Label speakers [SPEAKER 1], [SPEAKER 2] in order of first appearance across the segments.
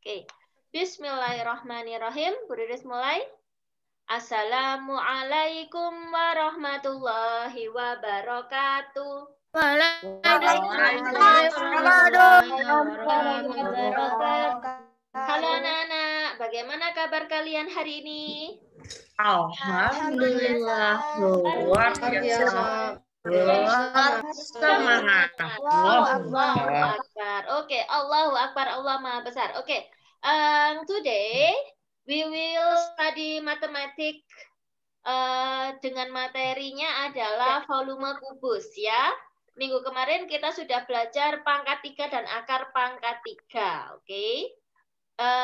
[SPEAKER 1] Oke. Bismillahirrahmanirrahim. Bu Riris mulai. Assalamualaikum warahmatullahi wabarakatuh.
[SPEAKER 2] Waalaikumsalam warahmatullahi wabarakatuh.
[SPEAKER 1] Halo anak-anak, bagaimana kabar kalian hari ini?
[SPEAKER 2] Alhamdulillah, luar biasa. Semangat.
[SPEAKER 1] Allahu Akbar. Oke, Allahu Akbar, Allah Maha Besar. Oke, today we will study matematik dengan materinya adalah volume kubus ya. Minggu kemarin kita sudah belajar pangkat 3 dan akar pangkat 3. Oke.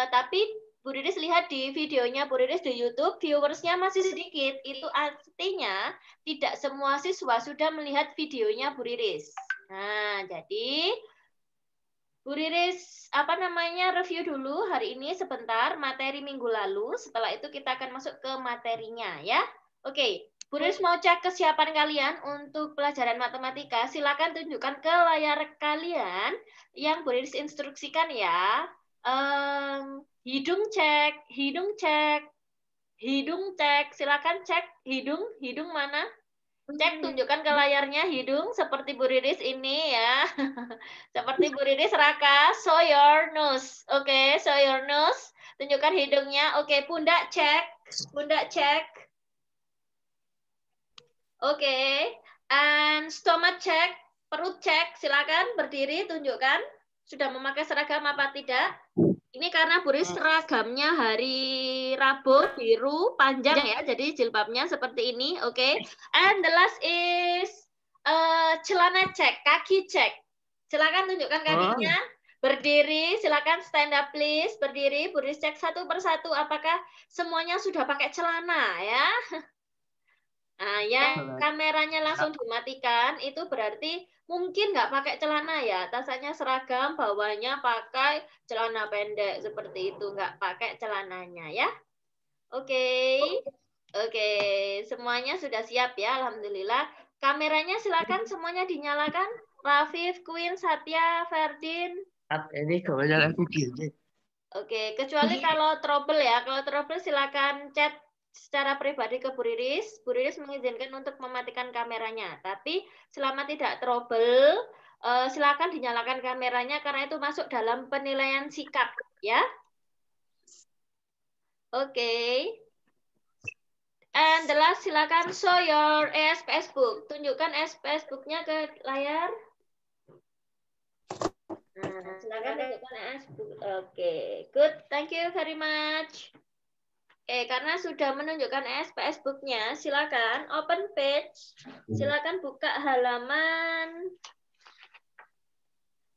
[SPEAKER 1] Tapi Bu Riris lihat di videonya Bu Riris di YouTube, viewersnya masih sedikit. Itu artinya tidak semua siswa sudah melihat videonya Bu Riris. Nah, jadi Bu Riris review dulu hari ini sebentar materi minggu lalu. Setelah itu kita akan masuk ke materinya ya. Oke, Bu Riris mau cek kesiapan kalian untuk pelajaran matematika. Silakan tunjukkan ke layar kalian yang Bu Riris instruksikan ya. Hidung cek, hidung cek. Silakan cek hidung mana? Cek, tunjukkan ke layarnya hidung seperti Bu Riris ini ya. Seperti Bu Riris Raka, show your nose. Oke, show your nose. Tunjukkan hidungnya. Oke, pundak cek. Pundak cek. Oke, and stomach cek. Perut cek. Silakan berdiri, tunjukkan. Sudah memakai seragam apa tidak? Ini karena Bu Riris seragamnya hari Rabu biru panjang ya, jadi jilbabnya seperti ini, oke. And the last is celana cek, kaki cek. Silakan tunjukkan kakinya. Berdiri, silakan stand up please. Berdiri, Bu Riris cek satu persatu apakah semuanya sudah pakai celana ya. Nah, yang kameranya langsung dimatikan itu berarti mungkin nggak pakai celana ya, atasannya seragam, bawahnya pakai celana pendek seperti itu, nggak pakai celananya ya. Oke, oke, semuanya sudah siap ya, alhamdulillah. Kameranya silakan semuanya dinyalakan. Rafif, Queen, Satya, Ferdin.
[SPEAKER 2] Ini kebanyakan begini.
[SPEAKER 1] Oke, kecuali kalau trouble ya, kalau trouble silakan chat secara pribadi ke Bu Riris. Bu Riris mengizinkan untuk mematikan kameranya. Tapi selama tidak trouble, silakan dinyalakan kameranya karena itu masuk dalam penilaian sikap, ya. Oke. And the last, silakan show your ESPS book. Tunjukkan ESPS book-nya ke layar. Nah, silakan tunjukkan ESPS book. Oke, good. Thank you very much. Karena sudah menunjukkan ESPS book-nya, silakan open page, silakan buka halaman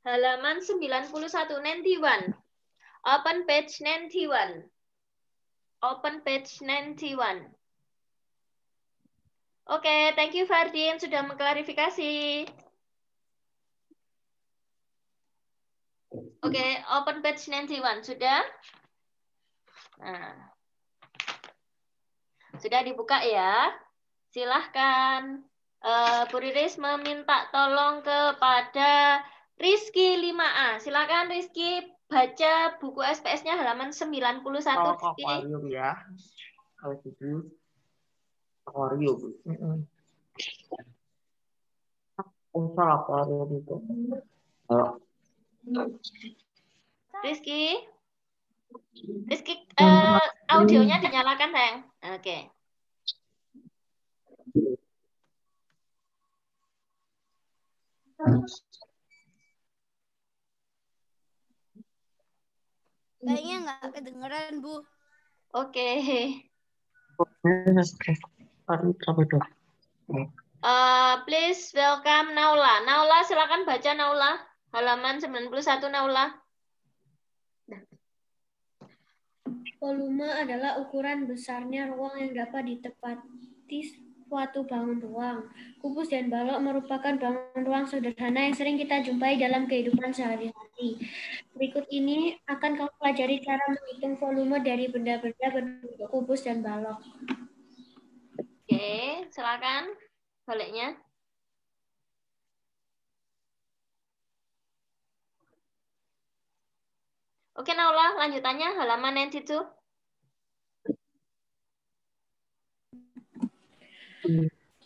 [SPEAKER 1] 91, 91. Open page 91. Open page 91. Oke, thank you Fardin sudah mengklarifikasi. Oke, open page 91 sudah? Nah. Sudah dibuka ya. Silahkan. Bu Riris meminta tolong kepada Rizky 5A. Silakan Rizky baca buku SPS-nya halaman 91.
[SPEAKER 2] Akuarium ya. Kalau gitu akuarium. Salah akuarium itu.
[SPEAKER 1] Rizky, audionya dinyalakan, sayang. Oke.
[SPEAKER 3] Kayaknya nggak kedengeran, Bu.
[SPEAKER 1] Oke. Please welcome Naula. Naula, silakan baca Naula. Halaman 91 Naula.
[SPEAKER 4] Volume adalah ukuran besarnya ruang yang dapat ditempati suatu bangun ruang. Kubus dan balok merupakan bangun ruang sederhana yang sering kita jumpai dalam kehidupan sehari-hari. Berikut ini akan kamu pelajari cara menghitung volume dari benda-benda berbentuk kubus dan balok.
[SPEAKER 1] Oke, silakan baliknya. Oke, Naula, lanjutannya halaman 92.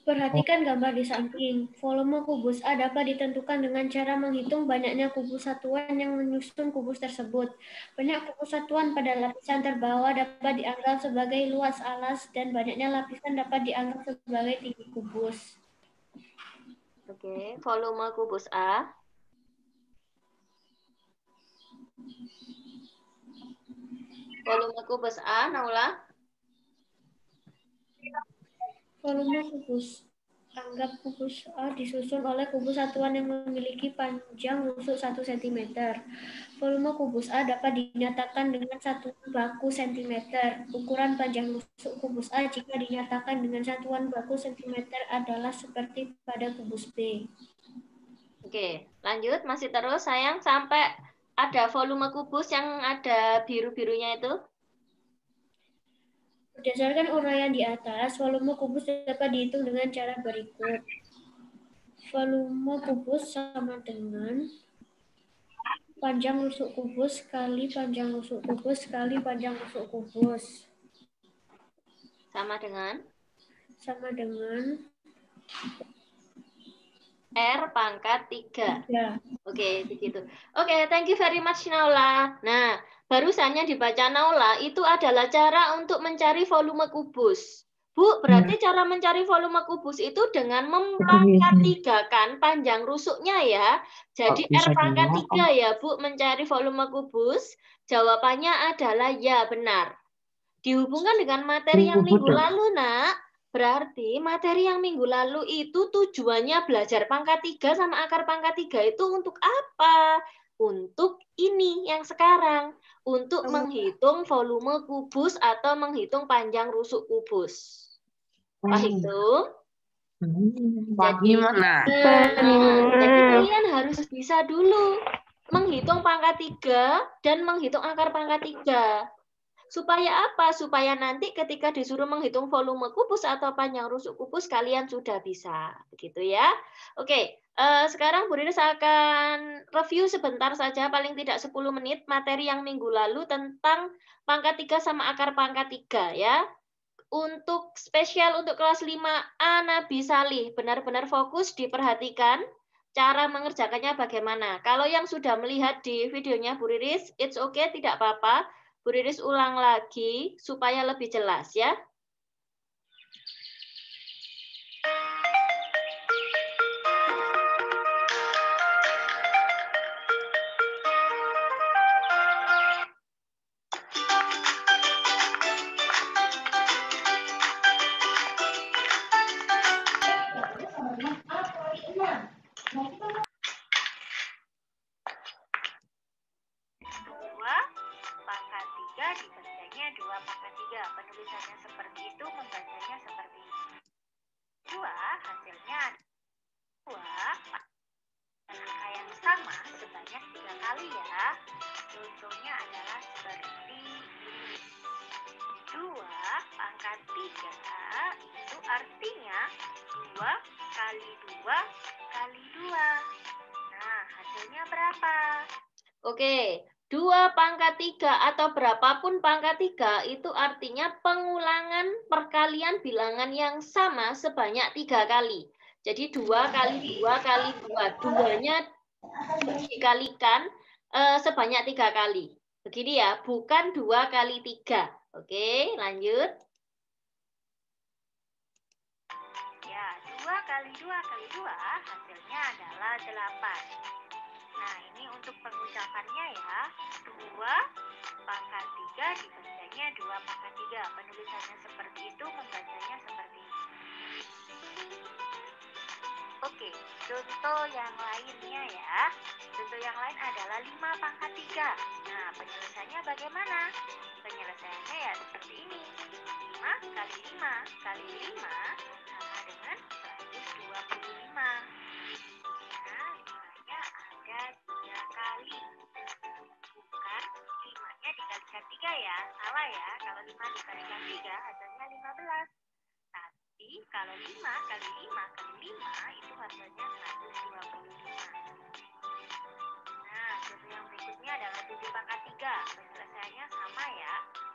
[SPEAKER 4] Perhatikan gambar di samping. Volume kubus A dapat ditentukan dengan cara menghitung banyaknya kubus satuan yang menyusun kubus tersebut. Banyak kubus satuan pada lapisan terbawah dapat dianggap sebagai luas alas dan banyaknya lapisan dapat dianggap sebagai tinggi kubus.
[SPEAKER 1] Oke, volume kubus A. Volume kubus A, Naula.
[SPEAKER 4] Volume kubus. Anggap kubus A disusun oleh kubus satuan yang memiliki panjang rusuk 1 cm. Volume kubus A dapat dinyatakan dengan satuan baku cm. Ukuran panjang rusuk kubus A jika dinyatakan dengan satuan baku cm adalah seperti pada kubus B.
[SPEAKER 1] Oke, lanjut. Masih terus, sayang. Sampai ada volume kubus yang ada biru-birunya itu.
[SPEAKER 4] Berdasarkan uraian di atas, volume kubus dapat dihitung dengan cara berikut. Volume kubus sama dengan panjang rusuk kubus kali panjang rusuk kubus kali panjang rusuk kubus.
[SPEAKER 1] Sama dengan R pangkat 3.
[SPEAKER 4] Ya.
[SPEAKER 1] Oke, begitu. Oke, thank you very much, Naula. Nah, barusannya dibaca Naula, itu adalah cara untuk mencari volume kubus. Bu, berarti cara mencari volume kubus itu dengan mempangkat 3-kan panjang rusuknya ya. Jadi R pangkat 3 ya, Bu, mencari volume kubus. Jawabannya adalah ya, benar. Dihubungkan dengan materi yang minggu lalu, Nak. Berarti materi yang minggu lalu itu tujuannya belajar pangkat 3 sama akar pangkat 3 itu untuk apa? Untuk ini yang sekarang. Untuk menghitung volume kubus atau menghitung panjang rusuk kubus. Paham?
[SPEAKER 2] Pagi mana?
[SPEAKER 1] Jadi kalian harus bisa dulu menghitung pangkat 3 dan menghitung akar pangkat 3. Supaya apa? Supaya nanti ketika disuruh menghitung volume kubus atau panjang rusuk kubus, kalian sudah bisa. Begitu ya. Oke, sekarang Bu Riris akan review sebentar saja, paling tidak 10 menit, materi yang minggu lalu tentang pangkat 3 sama akar pangkat 3 ya. Untuk spesial untuk kelas 5A Nabi Salih, benar-benar fokus diperhatikan cara mengerjakannya bagaimana. Kalau yang sudah melihat di videonya Bu Riris, it's okay, tidak apa-apa. Bu Riris ulang lagi supaya lebih jelas ya. Penulisannya seperti itu, membacanya seperti itu. 2 hasilnya 2 angka yang sama sebanyak 3 kali ya. Contohnya adalah seperti ini. 2 pangkat 3 itu artinya 2 kali 2 kali 2. Nah, hasilnya berapa? Oke. 2 pangkat 3 atau berapapun pangkat 3 itu artinya pengulangan perkalian bilangan yang sama sebanyak 3 kali. Jadi 2 kali 2 kali 2. 2-nya dikalikan sebanyak 3 kali. Begini ya, bukan 2 kali 3. Oke, lanjut. Ya, 2 kali 2 kali 2 hasilnya adalah 8. Nah, ini untuk pengucapannya ya. 2 pangkat 3 dibacanya 2 pangkat 3. Penulisannya seperti itu, membacanya seperti ini. Oke, contoh yang lainnya ya. Contoh yang lain adalah 5 pangkat 3. Nah, penyelesaiannya bagaimana? Penyelesaiannya ya seperti ini. 5 kali 5 kali 5 sama dengan 125. Nah, 5-nya ada 3 kali. Bukan 5-nya dikalikan 3 ya. Salah ya. Kalau 5 dikalikan 3 hasilnya 15. Tapi kalau 5 kali 5 kali 5 itu hasilnya 125. Nah, Contoh yang berikutnya adalah 7 pangkat 3. Penyelesaiannya sama ya.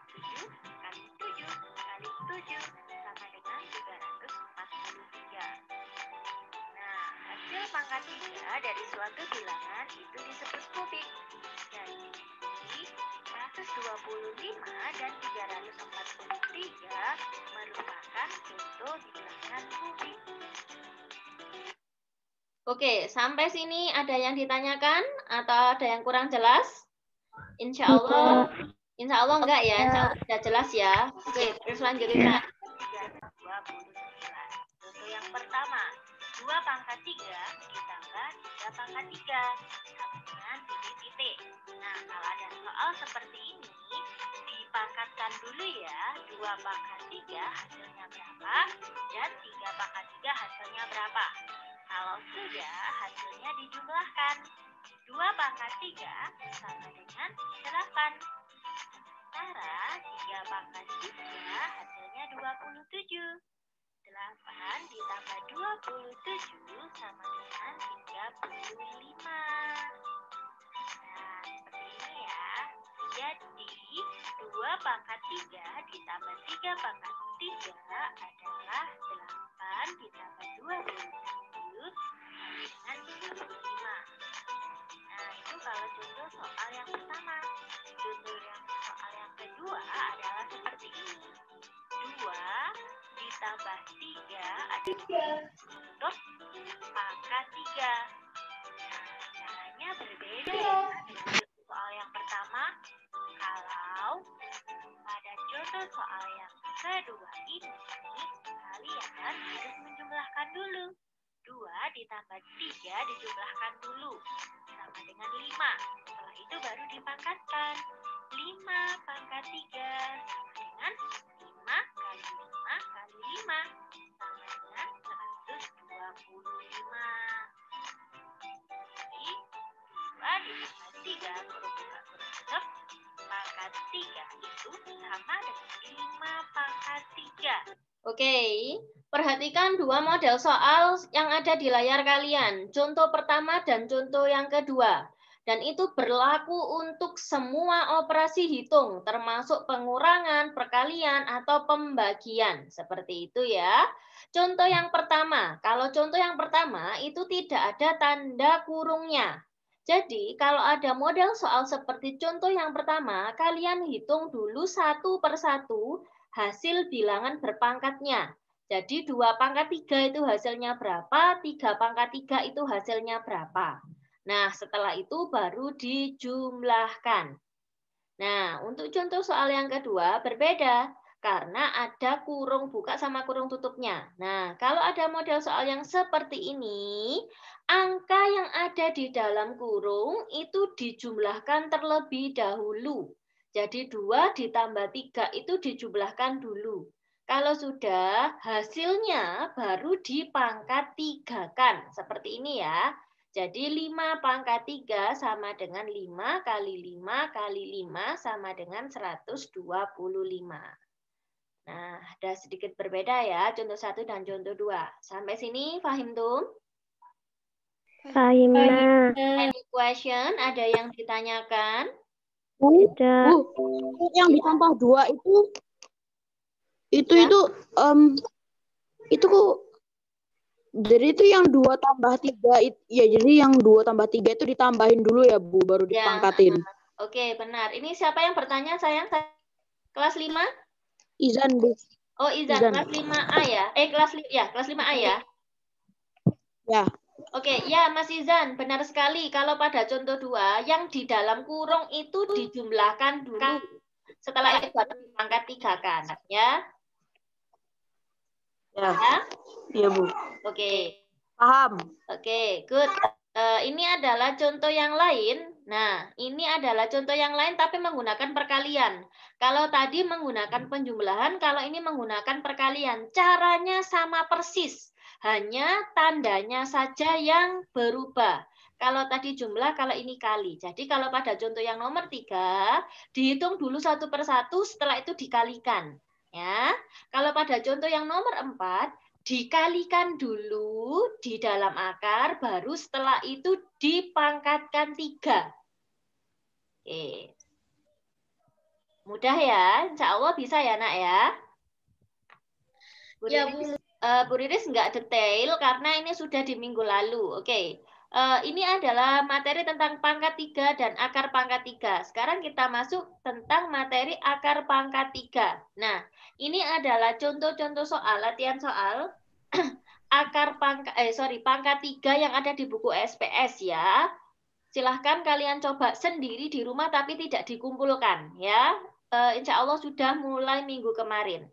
[SPEAKER 1] 7 kali 7 kali 7 sama dengan 343. Nah, hasil pangkat 3 dari suatu bilangan itu disebut kubik. Jadi, 125 dan 343 merupakan contoh bilangan kubik. Oke, sampai sini ada yang ditanyakan atau ada yang kurang jelas? Insya Allah enggak ya, insya Allah sudah jelas ya. Oke, terus lanjut Lisa. 29. Contoh yang pertama, 2 pangkat 3 ditambah 3 pangkat 3 sama dengan titik-titik. Nah, kalau ada soal seperti ini, dipangkatkan dulu ya. 2 pangkat 3 hasilnya berapa dan 3 pangkat 3 hasilnya berapa. Kalau sudah, hasilnya dijumlahkan. 2 pangkat 3 sama dengan 8. Sementara 3 pangkat 3 hasilnya 27. 8 ditambah 27 sama dengan 35. Nah, seperti ini ya. Jadi, 2 pangkat 3 ditambah 3 pangkat 3 adalah 8 ditambah 27 sama dengan 35. Nah, itu kalau contoh soal yang pertama. Contoh yang soal yang kedua adalah seperti ini. 2 ditambah 3 adalah untuk pangkat 3. Nah, caranya berbeda ya dengan soal yang pertama. Kalau pada contoh soal yang kedua ini, kalian harus menjumlahkan dulu. 2 ditambah 3 dijumlahkan dulu. Sama dengan 5. Setelah itu baru dipangkatkan. 5 pangkat 3 sama dengan 5 kali 5 kali 5 sama dengan 125. Jadi 2 ditambah 3 kurung buka kurung tutup pangkat 3 itu sama dengan 5 pangkat 3. Oke, perhatikan dua model soal yang ada di layar kalian. Contoh pertama dan contoh yang kedua. Dan itu berlaku untuk semua operasi hitung, termasuk pengurangan, perkalian, atau pembagian. Seperti itu ya. Contoh yang pertama. Kalau contoh yang pertama itu tidak ada tanda kurungnya. Jadi kalau ada model soal seperti contoh yang pertama, kalian hitung dulu satu per satu hasil bilangan berpangkatnya. Jadi 2 pangkat 3 itu hasilnya berapa, 3 pangkat 3 itu hasilnya berapa. Nah, setelah itu baru dijumlahkan. Nah, untuk contoh soal yang kedua berbeda, karena ada kurung buka sama kurung tutupnya. Nah, kalau ada model soal yang seperti ini, angka yang ada di dalam kurung itu dijumlahkan terlebih dahulu. Jadi 2 ditambah 3 itu dijumlahkan dulu. Kalau sudah, hasilnya baru dipangkat 3-kan. Seperti ini ya. Jadi 5 pangkat 3 sama dengan 5 kali 5 kali 5 sama dengan 125. Nah, ada sedikit berbeda ya, contoh 1 dan contoh 2. Sampai sini, paham tuh?
[SPEAKER 5] Paham.
[SPEAKER 1] Any question? Ada yang ditanyakan?
[SPEAKER 5] Tidak.
[SPEAKER 2] Yang ditambah 2 itu
[SPEAKER 1] Ya.
[SPEAKER 2] itu kok jadi itu yang 2 tambah 3 ya, jadi yang 2 tambah 3 itu ditambahin dulu ya Bu, baru dipangkatin.
[SPEAKER 1] Oke, benar. Ini siapa yang bertanya sayang? Kelas 5?
[SPEAKER 2] Izan Bu.
[SPEAKER 1] Oh, Izan. Kelas 5A ya? Kelas 5A ya?
[SPEAKER 2] Ya.
[SPEAKER 1] Oke, ya Mas Izan, benar sekali. Kalau pada contoh 2, yang di dalam kurung itu dijumlahkan dulu. Setelah itu baru dipangkat 3-kan, ya?
[SPEAKER 2] Ya.
[SPEAKER 1] Ya?
[SPEAKER 2] Iya Bu.
[SPEAKER 1] Oke.
[SPEAKER 2] Paham.
[SPEAKER 1] Oke, good. Ini adalah contoh yang lain. Nah, ini adalah contoh yang lain tapi menggunakan perkalian. Kalau tadi menggunakan penjumlahan, kalau ini menggunakan perkalian. Caranya sama persis. Hanya tandanya saja yang berubah. Kalau tadi jumlah, kalau ini kali. Jadi kalau pada contoh yang nomor 3, dihitung dulu satu per satu, setelah itu dikalikan. Ya. Kalau pada contoh yang nomor 4, dikalikan dulu di dalam akar, baru setelah itu dipangkatkan 3. Oke. Mudah ya, insya Allah bisa ya nak ya. Bu Riris nggak detail karena ini sudah di minggu lalu. Oke. Ini adalah materi tentang pangkat 3 dan akar pangkat 3. Sekarang kita masuk tentang materi akar pangkat 3. Nah, ini adalah contoh-contoh soal, latihan soal pangkat 3 yang ada di buku SPS ya. Silahkan kalian coba sendiri di rumah tapi tidak dikumpulkan ya. Insya Allah sudah mulai minggu kemarin.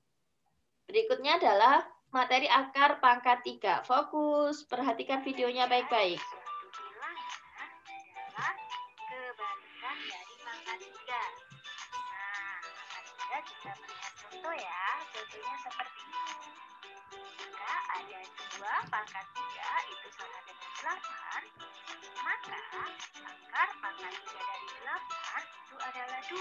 [SPEAKER 1] Berikutnya adalah materi akar pangkat 3. Fokus, perhatikan videonya baik-baik. Kebalikan dari pangkat 3. Nah, Anda bisa melihat contoh ya. Contohnya seperti ini. Jika ada 2 pangkat 3 itu sama dengan 8, maka akar pangkat 3 dari 8 itu adalah 2.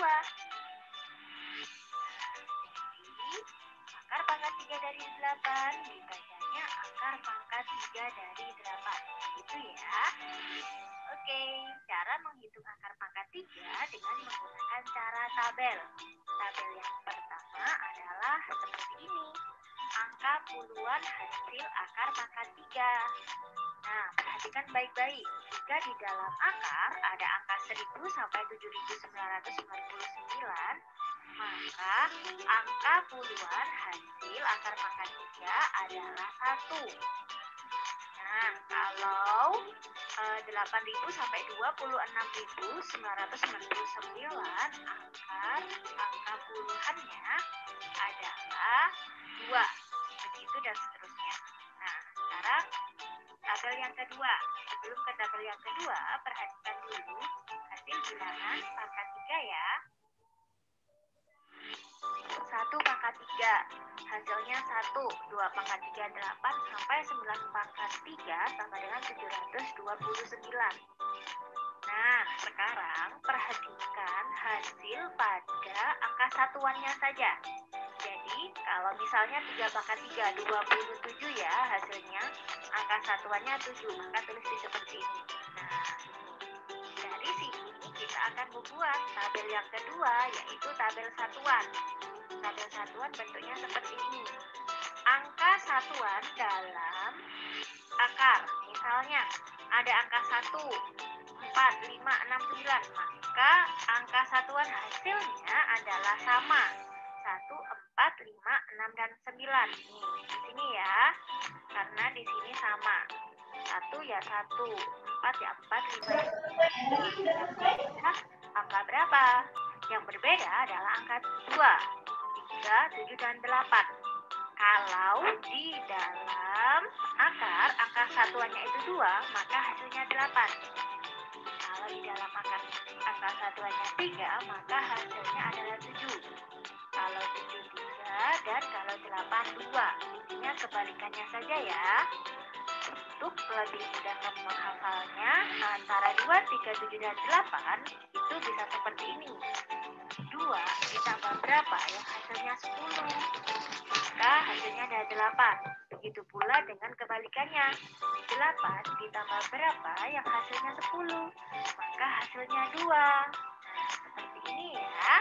[SPEAKER 1] Akar pangkat 3 dari 8 dibacanya akar pangkat 3 dari 8. Itu ya. Oke, cara menghitung akar pangkat 3 dengan menggunakan cara tabel. Tabel yang pertama adalah seperti ini. Angka puluhan hasil akar pangkat 3. Nah, perhatikan baik-baik. Jika di dalam akar ada angka 1000 sampai 7999, maka angka puluhan hasil akar pangkat 3 adalah 1. Nah, kalau 8.000 sampai 26.999, angka puluhannya adalah 2. Begitu dan seterusnya. Nah, sekarang tabel yang kedua. Sebelum ke tabel yang kedua, perhatikan dulu hasil bilangan pangkat 3 ya. 1 pangkat 3, hasilnya 1, 2 pangkat 3, 8, sampai 9 pangkat 3 sama dengan 729. Nah, sekarang perhatikan hasil pada angka satuannya saja. Jadi, kalau misalnya 3 pangkat 3, 27 ya hasilnya, angka satuannya 7, maka tulis di seperti ini. Nah, dari sini kita akan membuat tabel yang kedua, yaitu tabel satuan. Tabel satuan bentuknya seperti ini. Angka satuan dalam akar. Misalnya ada angka 1, 4, 5, 6, 9. Maka angka satuan hasilnya adalah sama. 1, 4, 5, 6, dan 9. Nih, di sini ya. Karena di sini sama. 1 ya 1, 4 ya 4, 5 ya 5. Angka berapa? Yang berbeda adalah angka 2. 3, 7, dan 8. Kalau di dalam akar, angka satuannya itu 2, maka hasilnya 8. Kalau di dalam akar, angka satuannya 3, maka hasilnya adalah 7. Kalau 7, 3, dan kalau 8, 2. Intinya kebalikannya saja ya. Untuk lebih mudah menghafalnya, antara 2, 3, 7, dan 8 itu bisa seperti ini. 2 ditambah berapa yang hasilnya 10, maka hasilnya ada 8. Begitu pula dengan kebalikannya. 8 ditambah berapa yang hasilnya 10, maka hasilnya 2. Seperti ini ya.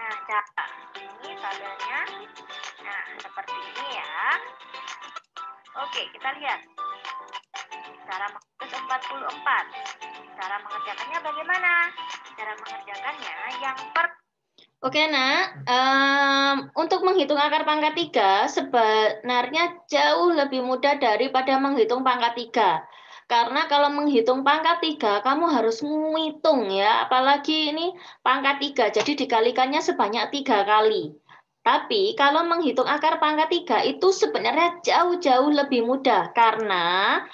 [SPEAKER 1] Nah, ini tabelnya. Nah, seperti ini ya. Oke, kita lihat. Cara menghapus 44. Cara mengerjakannya bagaimana? Cara mengerjakannya yang Oke, Nak. Untuk menghitung akar pangkat 3 sebenarnya jauh lebih mudah daripada menghitung pangkat 3. Karena kalau menghitung pangkat 3, kamu harus menghitung ya. Apalagi ini pangkat 3, jadi dikalikannya sebanyak 3 kali. Tapi kalau menghitung akar pangkat 3 itu sebenarnya jauh-jauh lebih mudah. Karena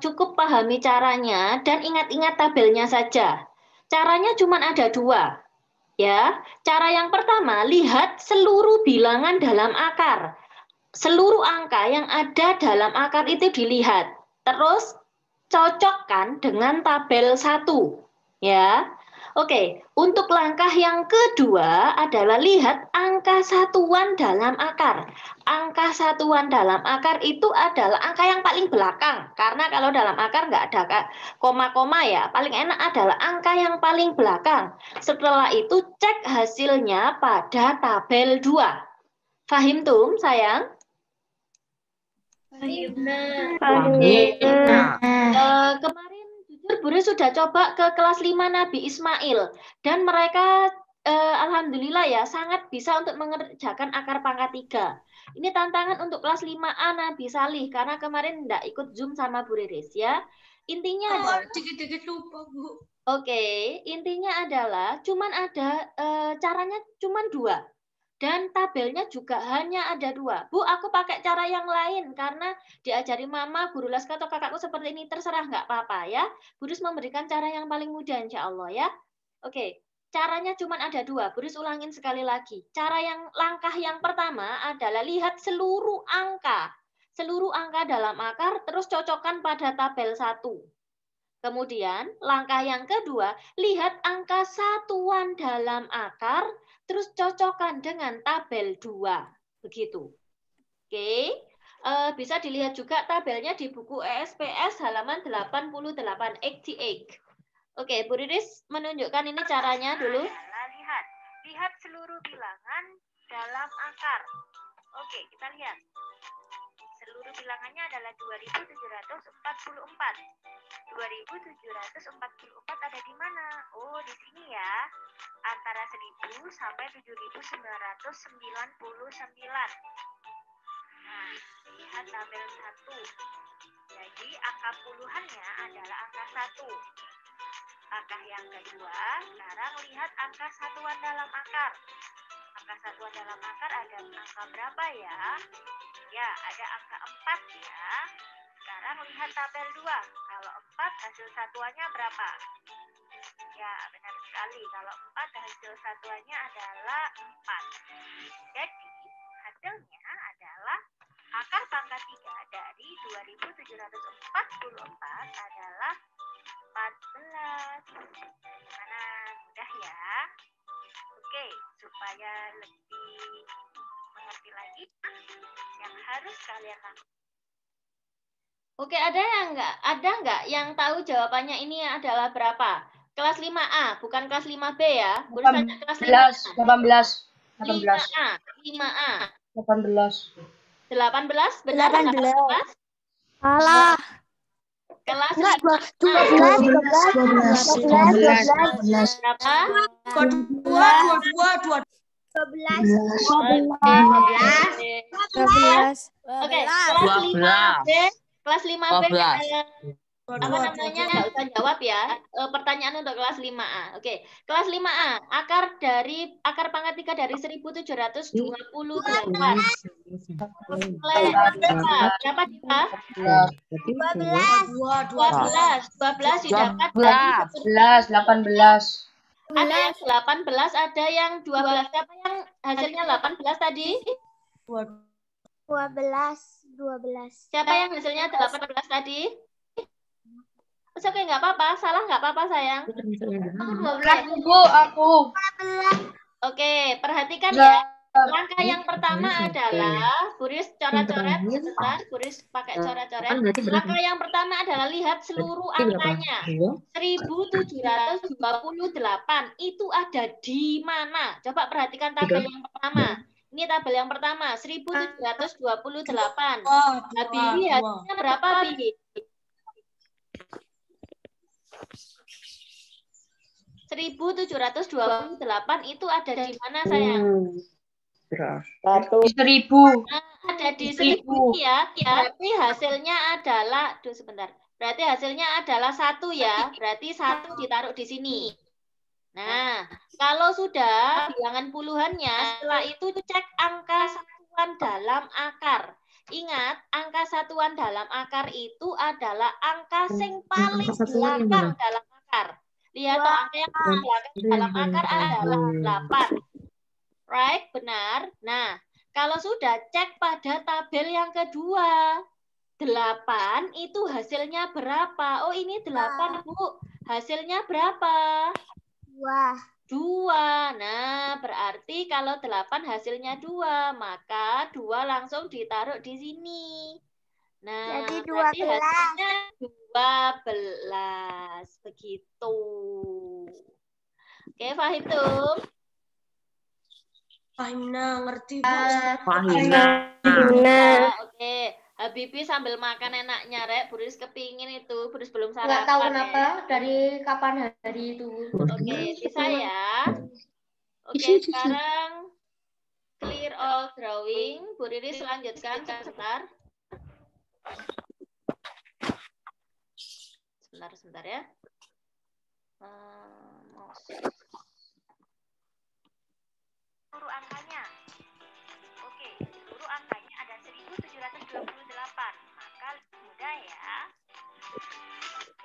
[SPEAKER 1] cukup pahami caranya dan ingat-ingat tabelnya saja. Caranya cuma ada 2. Ya, cara yang pertama, lihat seluruh bilangan dalam akar. Seluruh angka yang ada dalam akar itu dilihat. Terus cocokkan dengan tabel 1. Ya. Oke, untuk langkah yang kedua adalah lihat angka satuan dalam akar. Angka satuan dalam akar itu adalah angka yang paling belakang. Karena kalau dalam akar nggak ada koma-koma ya. Paling enak adalah angka yang paling belakang. Setelah itu cek hasilnya pada tabel 2. Fahim tum, sayang?
[SPEAKER 4] Fahim, Nak.
[SPEAKER 1] Kemarin jujur Buri sudah coba ke kelas 5 Nabi Ismail dan mereka alhamdulillah ya sangat bisa untuk mengerjakan akar pangkat 3. Ini tantangan untuk kelas 5A Nabi Salih karena kemarin tidak ikut Zoom sama Bu Riris ya. Intinya adalah
[SPEAKER 4] dikit-dikit lupa, Bu.
[SPEAKER 1] Oke, intinya adalah cuman ada caranya cuman 2. Dan tabelnya juga hanya ada 2. Bu, aku pakai cara yang lain karena diajari mama, guru les atau kakakku seperti ini. Terserah, nggak apa-apa ya. Budus memberikan cara yang paling mudah insya Allah ya. Oke, caranya cuma ada 2. Budus ulangin sekali lagi. Langkah yang pertama adalah lihat seluruh angka. Seluruh angka dalam akar, terus cocokkan pada tabel 1. Kemudian, langkah yang kedua, lihat angka satuan dalam akar, terus cocokkan dengan tabel 2. Begitu. Oke. Bisa dilihat juga tabelnya di buku ESPS halaman 88, 88. Oke, Bu Riris menunjukkan ini caranya dulu. Lihat seluruh bilangan dalam akar. Oke, kita lihat. Seluruh bilangannya adalah 2744. 2744 ada di mana? Oh, di sini ya. Antara 1000 sampai 7999. Nah, lihat tabel 1. Jadi, angka puluhannya adalah angka 1. Langkah yang kedua, sekarang lihat angka satuan dalam akar. Angka satuan dalam akar ada angka berapa ya? Ya, ada angka 4 ya. Sekarang lihat tabel 2. Kalau 4 hasil satuannya berapa? Ya, benar sekali. Kalau 4 hasil satuannya adalah 4. Jadi, hasilnya adalah akar pangkat 3 dari 2744 adalah 14. Gimana? Mudah ya? Oke, supaya lebih mengerti lagi yang harus kalian lakukan. Oke, ada nggak yang tahu jawabannya ini adalah berapa? Kelas 5A, bukan kelas 5B ya. Boleh tanya kelas
[SPEAKER 6] 18.
[SPEAKER 1] 5A.
[SPEAKER 6] 18.
[SPEAKER 1] 18, benar?
[SPEAKER 3] 18. Salah.
[SPEAKER 1] Kelas
[SPEAKER 3] 12.
[SPEAKER 1] berapa?
[SPEAKER 3] 12. 12.
[SPEAKER 1] Oke, kelas 5B apa namanya nggak usah jawab ya. Pertanyaan untuk kelas 5A. Oke, kelas 5A, akar pangkat 3 dari 1728. Berapa kita? 12 didapat dari
[SPEAKER 6] 18.
[SPEAKER 1] ada yang 18, ada yang 12. Siapa yang hasilnya 18 tadi?
[SPEAKER 3] 12.
[SPEAKER 1] Siapa yang hasilnya 18 tadi? Oke, nggak apa-apa. Salah nggak apa-apa, sayang.
[SPEAKER 6] Aku.
[SPEAKER 1] Oke, perhatikan ya. Langkah yang pertama adalah, Buris coret-coret sebentar. Buris pakai coret-coret. Langkah yang pertama adalah lihat seluruh angkanya. 1728 itu ada di mana? Coba perhatikan tabel yang pertama. Ini tabel yang pertama, 1728. Nabi, hasilnya berapa, Bi? 1728 itu ada di mana, sayang?
[SPEAKER 6] 1000.
[SPEAKER 1] Ada di 1000 ya. Berarti hasilnya adalah, sebentar. Berarti hasilnya adalah 1 ya. Berarti 1 ditaruh di sini. Nah, kalau sudah bilangan puluhannya, setelah itu cek angka satuan dalam akar. Ingat, angka satuan dalam akar itu adalah angka sing paling belakang dalam akar. Lihat toh, angka yang belakang dalam akar adalah 8. Right, benar. Nah, kalau sudah cek pada tabel yang kedua. 8 itu hasilnya berapa? Oh, ini 8, Bu. Hasilnya berapa? 2. Nah, berarti kalau 8 hasilnya 2, maka 2 langsung ditaruh di sini. Nah,
[SPEAKER 3] Jadi
[SPEAKER 1] berarti
[SPEAKER 3] 12.
[SPEAKER 1] hasilnya 12. Begitu. Oke, paham tuh?
[SPEAKER 7] Fahimna, ngerti Bu.
[SPEAKER 1] Oke. Habibie sambil makan enaknya, Rek. Buris kepingin itu. Buris belum sarapan.
[SPEAKER 7] Nggak tahu kenapa dari kapan hari itu.
[SPEAKER 1] Oke, bisa ya. Oke, sekarang clear all drawing. Bu Riris lanjutkan sebentar. Sebentar ya. Seluruh angkanya. Oke, seluruh angkanya ada 1728. Maka mudah ya.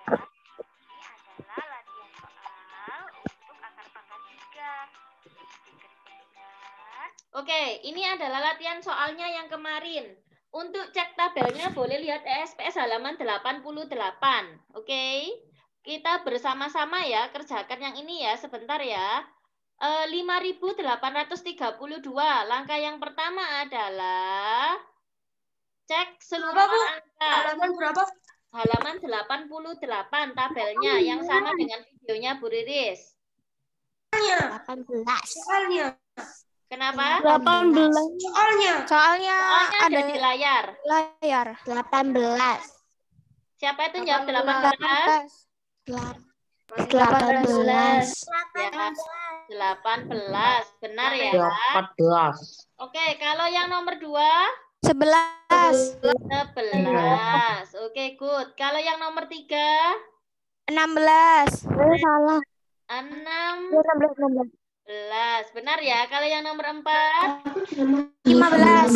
[SPEAKER 1] Ini adalah latihan soal untuk akar pangkat 3. Oke, ini adalah latihan soalnya yang kemarin. Untuk cek tabelnya boleh lihat ESPS halaman 88. Oke. Kita bersama-sama ya kerjakan yang ini ya sebentar ya. 5.832. Langkah yang pertama adalah cek seluruh angka.
[SPEAKER 7] Halaman berapa?
[SPEAKER 1] Halaman 88 tabelnya yang sama dengan videonya Bu Riris.
[SPEAKER 3] 18.
[SPEAKER 7] Soalnya.
[SPEAKER 1] Kenapa?
[SPEAKER 3] 18.
[SPEAKER 7] Soalnya
[SPEAKER 1] ada di layar.
[SPEAKER 3] 18.
[SPEAKER 1] Siapa itu jawab 18?
[SPEAKER 3] 18.
[SPEAKER 1] Ya, 18. Benar ya?
[SPEAKER 6] 14.
[SPEAKER 1] Oke, kalau yang nomor 2?
[SPEAKER 3] 11.
[SPEAKER 1] 11. Oke, good. Kalau yang nomor 3?
[SPEAKER 3] 16. Salah.
[SPEAKER 1] 16. Benar ya? Kalau yang nomor 4?
[SPEAKER 3] 15.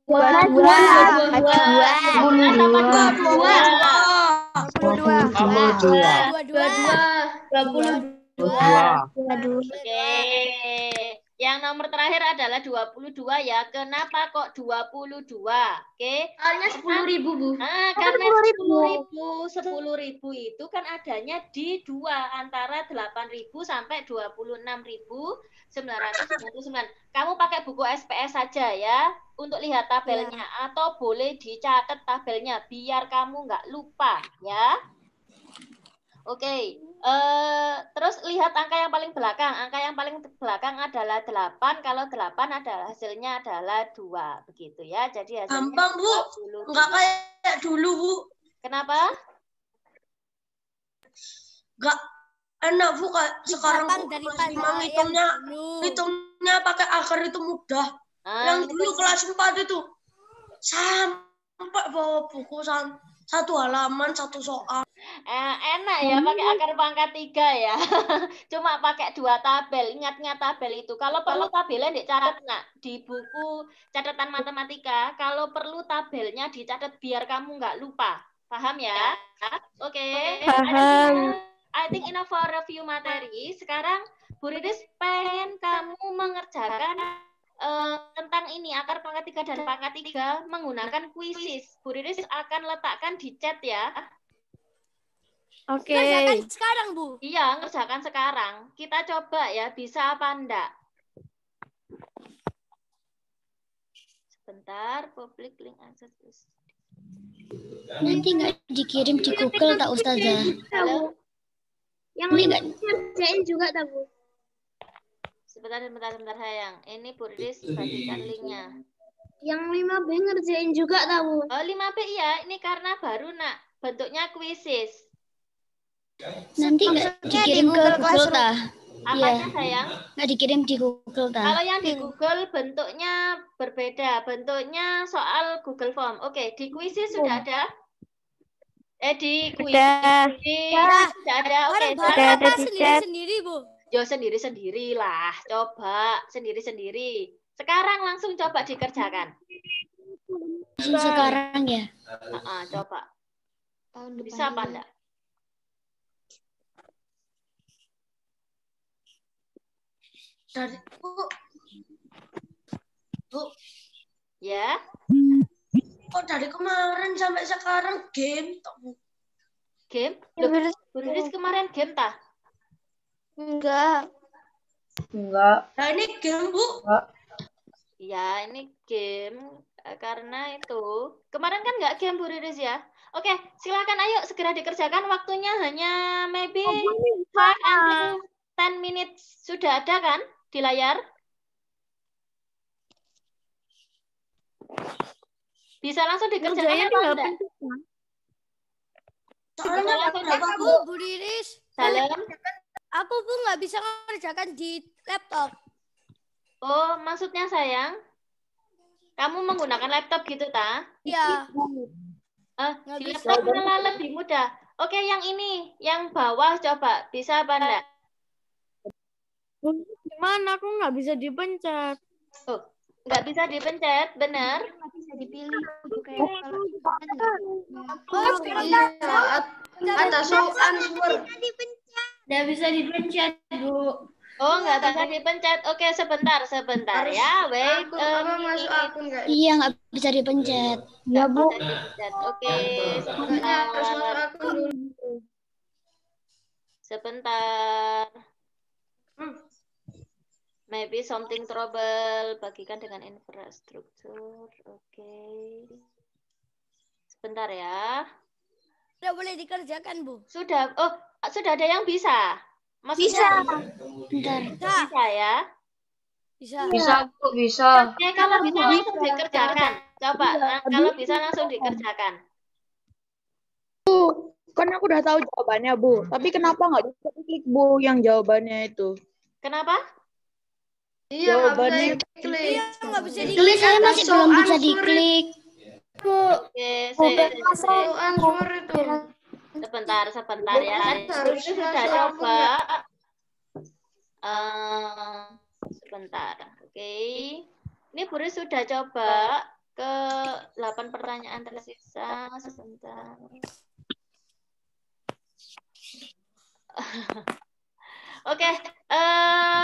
[SPEAKER 1] 22. Oke. Yang nomor terakhir adalah 22 ya. Kenapa kok 22? Oke.
[SPEAKER 7] soalnya 10.000 Bu.
[SPEAKER 1] Nah, karena 10.000 itu kan adanya di 2 antara 8.000 sampai 26.999. Kamu pakai buku SPS saja ya untuk lihat tabelnya atau boleh dicatat tabelnya biar kamu nggak lupa ya. Oke. Terus lihat angka yang paling belakang. Angka yang paling belakang adalah 8. Kalau 8 adalah hasilnya adalah 2. Begitu ya. Jadi hasilnya
[SPEAKER 7] Gampang Bu.
[SPEAKER 1] 22.
[SPEAKER 7] Nggak kayak dulu Bu.
[SPEAKER 1] Kenapa?
[SPEAKER 7] Nggak enak Bu. Kayak sekarang Bu. Ngitungnya pakai akar itu mudah. Yang dulu kelas 4 itu. Sampai bawa buku satu halaman, satu soal.
[SPEAKER 1] Enak ya pakai akar pangkat 3 ya. Cuma pakai 2 tabel. Ingatnya tabel itu. Kalau perlu tabelnya dicatat di buku catatan matematika. Kalau perlu tabelnya dicatat biar kamu nggak lupa. Paham ya? Oke.
[SPEAKER 5] Paham.
[SPEAKER 1] I think enough for review materi. Sekarang Bu Riris pengen kamu mengerjakan tentang ini akar pangkat 3 dan pangkat 3 menggunakan kuisis. Bu Riris akan letakkan di chat ya.
[SPEAKER 5] Oke.
[SPEAKER 3] Kerjakan sekarang, Bu.
[SPEAKER 1] Iya, ngerjakan sekarang. Kita coba ya, bisa apa enggak? Sebentar, public link access.
[SPEAKER 8] Nanti nggak dikirim di Google tak Ustazah?
[SPEAKER 1] Halo?
[SPEAKER 3] Yang
[SPEAKER 8] Ini
[SPEAKER 3] ini
[SPEAKER 8] nggak
[SPEAKER 3] kerjain juga, tak, Bu?
[SPEAKER 1] Sebentar sayang. Ini Bu Riris bagikan linknya.
[SPEAKER 3] Yang 5B ngerjain juga, tak, Bu?
[SPEAKER 1] Oh, 5B iya. Ini karena baru, Nak. Bentuknya kuisis.
[SPEAKER 8] nanti nggak dikirim ke Google tak?
[SPEAKER 1] Apanya, sayang?
[SPEAKER 8] Nggak dikirim di Google tak?
[SPEAKER 1] Kalau yang di Google bentuknya berbeda. Bentuknya soal Google Form. Oke, di kuisis sudah ada? Di kuisis. Sudah ada. Oke,
[SPEAKER 5] Ada di chat.
[SPEAKER 3] Sendiri, Bu.
[SPEAKER 1] yo sendiri-sendiri lah. Coba sendiri-sendiri. Sekarang langsung coba dikerjakan.
[SPEAKER 8] Sekarang ya.
[SPEAKER 1] Coba. Bisa apa enggak?
[SPEAKER 7] Dari Bu.
[SPEAKER 1] Ya.
[SPEAKER 7] kok dari kemarin sampai sekarang game tok, Bu.
[SPEAKER 1] Game? Loh, Bu Riris kemarin game tah?
[SPEAKER 3] Enggak.
[SPEAKER 6] Enggak.
[SPEAKER 7] Nah, ini game, Bu.
[SPEAKER 6] Enggak.
[SPEAKER 1] Ya, ini game karena itu. Kemarin kan nggak game Bu Riris ya? Oke, silakan ayo segera dikerjakan. Waktunya hanya maybe 5 until 10 minutes. Sudah ada kan di layar? Bisa langsung dikerjakan atau enggak?
[SPEAKER 7] Soalnya
[SPEAKER 1] langsung
[SPEAKER 7] berapa,
[SPEAKER 1] dikerjakan.
[SPEAKER 7] Bu?
[SPEAKER 3] Bu Riris,
[SPEAKER 1] Dalam.
[SPEAKER 3] aku pun nggak bisa mengerjakan di laptop.
[SPEAKER 1] Oh, maksudnya sayang, kamu menggunakan laptop gitu, ta?
[SPEAKER 3] Iya.
[SPEAKER 1] Di laptop malah lebih mudah. Oke, yang ini, yang bawah coba. Bisa apa enggak?
[SPEAKER 5] Gimana? Aku nggak bisa dipencet.
[SPEAKER 1] Oh, nggak bisa dipencet, benar?
[SPEAKER 7] Atas answer.
[SPEAKER 4] Nggak bisa dipencet, Bu.
[SPEAKER 1] Oh, nggak bisa dipencet. Oke, sebentar ya. Wait.
[SPEAKER 7] Masuk akun nggak?
[SPEAKER 8] Iya, nggak bisa dipencet.
[SPEAKER 1] Ya, Bu. Oke, sebentar.
[SPEAKER 7] Harus masuk akun dulu.
[SPEAKER 1] Sebentar. Maybe something trouble. Bagikan dengan infrastruktur. Oke. Sebentar ya.
[SPEAKER 3] Sudah boleh dikerjakan, Bu.
[SPEAKER 1] Sudah. Oh, sudah ada yang bisa. Maksudnya,
[SPEAKER 8] Bentar.
[SPEAKER 1] bisa ya.
[SPEAKER 3] Bisa.
[SPEAKER 6] Bisa, Bu, bisa.
[SPEAKER 1] Oke, kalau bisa langsung dikerjakan. Coba, kalau bisa langsung dikerjakan.
[SPEAKER 2] Kan aku udah tahu jawabannya, Bu. Tapi kenapa nggak diklik, Bu, yang jawabannya itu?
[SPEAKER 1] Kenapa?
[SPEAKER 7] Iya,
[SPEAKER 2] Jawabannya
[SPEAKER 3] Iya, nggak bisa
[SPEAKER 8] Klik, saya masih belum bisa diklik.
[SPEAKER 1] Oke,
[SPEAKER 7] Masuk answer itu.
[SPEAKER 1] sebentar ya. Itu sudah coba. Sebentar. Oke. Ini Buri sudah coba ke 8 pertanyaan tersisa. Sebentar. Oke,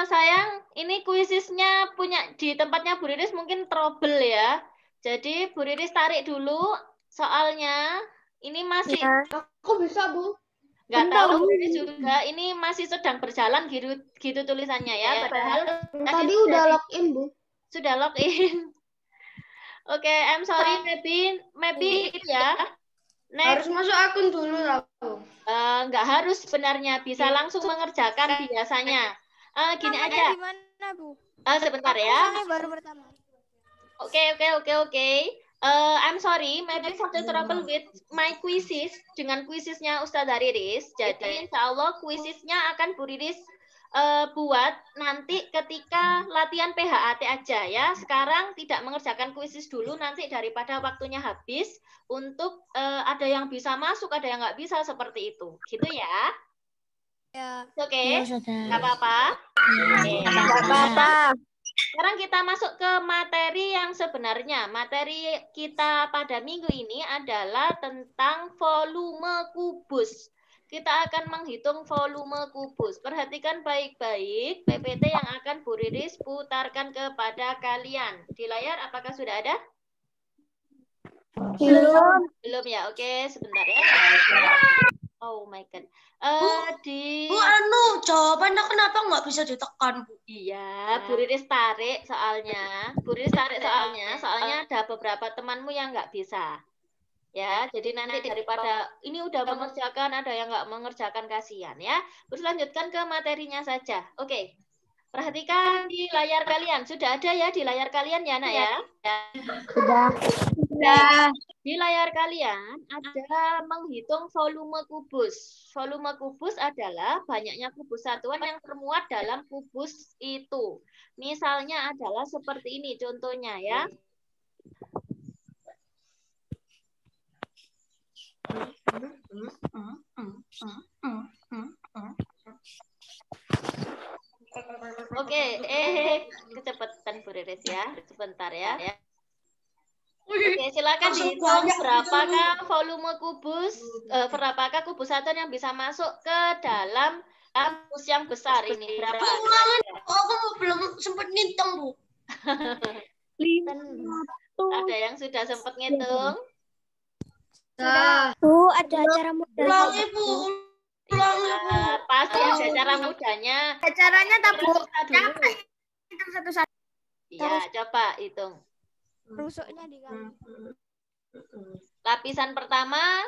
[SPEAKER 1] sayang, ini kuisisnya punya di tempatnya Bu Riris mungkin trouble ya. Jadi Bu Riris tarik dulu soalnya. Ini masih
[SPEAKER 7] Aku bisa, Bu.
[SPEAKER 1] nggak tahu Bu Riris juga. Ini masih sedang berjalan gitu tulisannya ya. Padahal
[SPEAKER 7] Tadi udah login, Bu.
[SPEAKER 1] sudah login. Oke, I'm sorry, maybe ya.
[SPEAKER 7] Harus masuk akun dulu, aku.
[SPEAKER 1] Nggak harus sebenarnya, bisa langsung mengerjakan biasanya. Gini aja.
[SPEAKER 3] Gimana, Bu?
[SPEAKER 1] Sebentar ya.
[SPEAKER 3] Ini baru pertama.
[SPEAKER 1] Oke. I'm sorry, maybe something trouble with my quizzes dengan quizesnya Ustazah Riris. Jadi insya Allah quizesnya akan Bu Riris buat nanti ketika latihan PHAT aja ya. Sekarang tidak mengerjakan quizes dulu, nanti daripada waktunya habis untuk ada yang bisa masuk, ada yang nggak bisa seperti itu, gitu ya.
[SPEAKER 3] Ya.
[SPEAKER 1] Oke,
[SPEAKER 8] Iya,
[SPEAKER 1] nggak apa-apa.
[SPEAKER 8] Nggak apa-apa.
[SPEAKER 1] Sekarang kita masuk ke materi yang sebenarnya. Materi kita pada minggu ini adalah tentang volume kubus. Kita akan menghitung volume kubus. Perhatikan baik-baik PPT yang akan Bu Riris putarkan kepada kalian. Di layar apakah sudah ada? Belum ya? Oke, sebentar ya. Oh my God.
[SPEAKER 7] Bu, jawabannya kenapa nggak bisa ditekan, Bu?
[SPEAKER 1] Iya, Bu Riris tarik soalnya. Soalnya ada beberapa temanmu yang nggak bisa. Ya, jadi nanti daripada ini udah mengerjakan, ada yang nggak mengerjakan, kasihan ya. Terus lanjutkan ke materinya saja. Oke, perhatikan di layar kalian. Sudah ada ya di layar kalian ya, Nak ya? Sudah. Di layar kalian ada menghitung volume kubus. Volume kubus adalah banyaknya kubus satuan yang termuat dalam kubus itu. Misalnya adalah seperti ini contohnya ya. Oke, kecepatan Bu Riris ya. Sebentar ya. Oke, silakan dihitung berapakah volume kubus, berapakah kubus satuan yang bisa masuk ke dalam kubus yang besar ini. Berapa?
[SPEAKER 7] Aku belum sempat ngitung, Bu.
[SPEAKER 1] Ada yang sudah sempat ngitung?
[SPEAKER 3] Bu, ada acara muda.
[SPEAKER 7] Ulang Ibu. Ulang Ibu.
[SPEAKER 1] Pasti ada cara mudanya.
[SPEAKER 3] Acaranya tak Bu.
[SPEAKER 1] Dulu.
[SPEAKER 3] Hitung satu-satu.
[SPEAKER 1] Iya, coba hitung.
[SPEAKER 3] Rusuknya dikali.
[SPEAKER 1] Lapisan pertama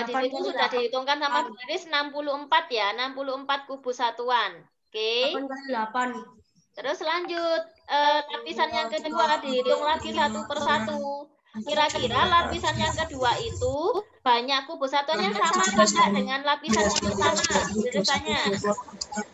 [SPEAKER 1] di situ sudah dihitungkan sama Bu Riris 64 ya, 64 kubus satuan. Oke.
[SPEAKER 7] 8 kali 8.
[SPEAKER 1] Terus lanjut lapisan yang kedua dihitung lagi satu persatu. Kira-kira lapisan yang kedua itu banyak kubus satuannya sama enggak dengan lapisan yang pertama? Biasanya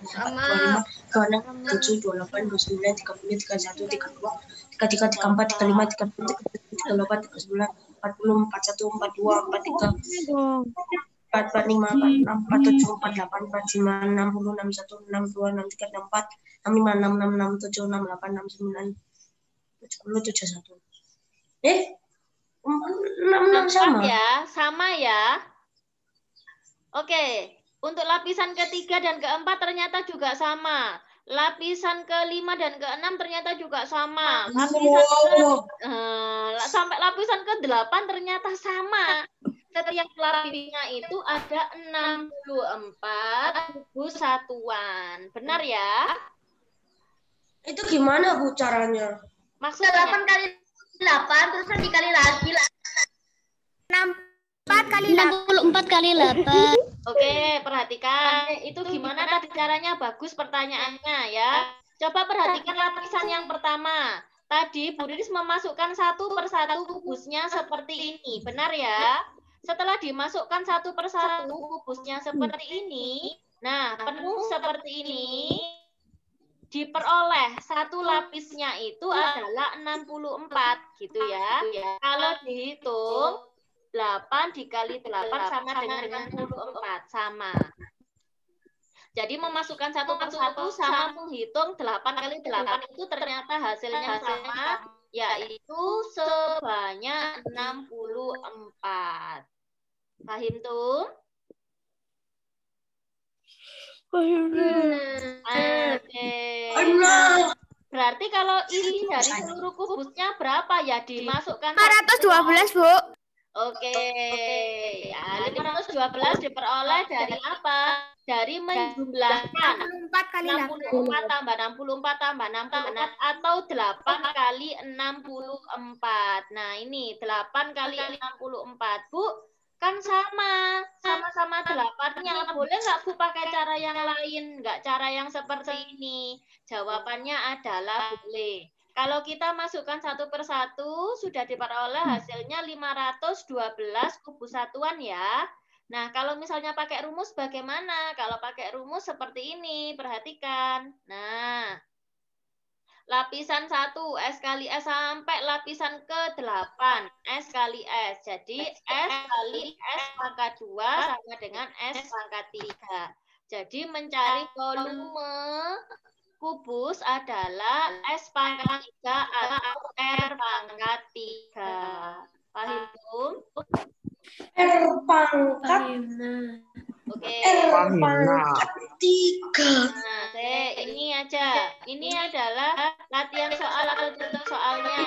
[SPEAKER 7] Sama. 26, 7, 28, 29, 30, 31, 32, 33, 34, 35, 36, 38, 39, 40, 41, 42, 43, 4, 5, 4, 6, 4, 7, 4, 8, 4, 9, 60, 61, 62, 63, 64, 65, 66, 67, 68, 69, 70, 71. 66 sama.
[SPEAKER 1] Ya, sama ya. Oke, untuk lapisan ketiga dan keempat ternyata juga sama. Lapisan kelima dan keenam ternyata juga sama. Sampai lapisan ke-8 ternyata sama. Setiap lapisnya itu ada 64 kubus satuan. Benar ya?
[SPEAKER 7] Itu gimana Bu caranya?
[SPEAKER 1] Maksudnya
[SPEAKER 4] 8 kali 8 terus dikali lagi
[SPEAKER 3] 64 kali
[SPEAKER 8] 64 kali 8.
[SPEAKER 1] Oke, perhatikan. Itu gimana tadi caranya? Bagus pertanyaannya ya. Coba perhatikan lapisan yang pertama. Tadi Bu Riris memasukkan satu persatu kubusnya seperti ini. Benar ya? Setelah dimasukkan satu persatu kubusnya seperti ini, nah penuh seperti ini, diperoleh satu lapisnya itu adalah 64 gitu ya. Kalau dihitung 8 dikali 8 sama dengan 64 sama. Jadi memasukkan satu persatu sama menghitung 8 kali 8 itu ternyata hasilnya sama, yaitu sebanyak 64. Paham tuh? Oke. Berarti kalau ini dari seluruh kubusnya berapa ya dimasukkan?
[SPEAKER 3] 512, Bu.
[SPEAKER 1] Oke. Ya, 512 diperoleh dari apa? Dari menjumlahkan
[SPEAKER 3] 64 kali
[SPEAKER 1] 64 tambah 64 tambah 64 atau 8 kali 64. Nah, ini 8 kali 64, Bu. Kan sama-sama 8-nya. Boleh nggak Bu pakai cara yang lain, nggak cara yang seperti ini? Jawabannya adalah boleh. Kalau kita masukkan satu persatu, sudah diperoleh hasilnya 512 kubus satuan ya. Nah, kalau misalnya pakai rumus bagaimana? Kalau pakai rumus seperti ini, perhatikan. Nah, lapisan 1, S kali S sampai lapisan ke-8, S kali S. Jadi, S kali S pangkat 2 sama dengan S pangkat 3. Jadi, mencari volume kubus adalah S pangkat 3 atau R pangkat 3. Paham, Bum?
[SPEAKER 7] R pangkat.
[SPEAKER 1] Oke.
[SPEAKER 7] R pangkat 3.
[SPEAKER 1] Nah, ini aja. Ini adalah latihan soal atau contoh soalnya.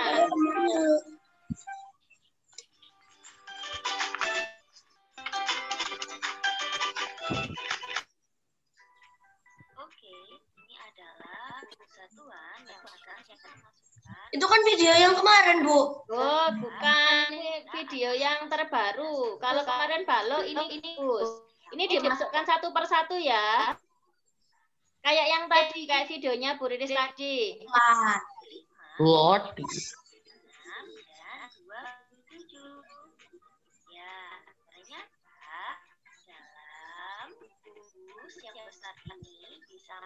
[SPEAKER 1] Oke, ini adalah kesatuan yang akan kita masukkan.
[SPEAKER 7] Itu kan video yang kemarin, Bu.
[SPEAKER 1] Oh, bukan. Ini video yang terbaru. Kalau kemarin balok, ini Gus. Ini dimasukkan satu persatu ya. Kayak yang tadi, kayak videonya Bu Riris tadi.
[SPEAKER 6] What?
[SPEAKER 1] Ya, ternyata dalam kubus yang besar ini bisa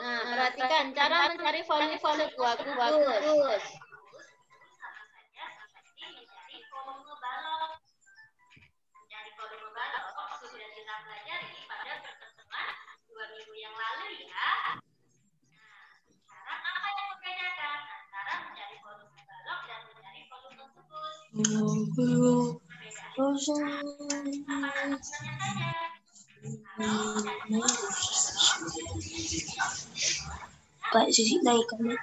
[SPEAKER 1] Nah, perhatikan cara mencari volume sebuah kubus. Mencari volume balok sudah kita pelajari pada pertemuan 2 minggu yang lalu ya. Nah, sekarang apa yang membedakan antara mencari volume balok dan mencari volume kubus? Perbedaannya saja.
[SPEAKER 7] Kayak sisi naikannya.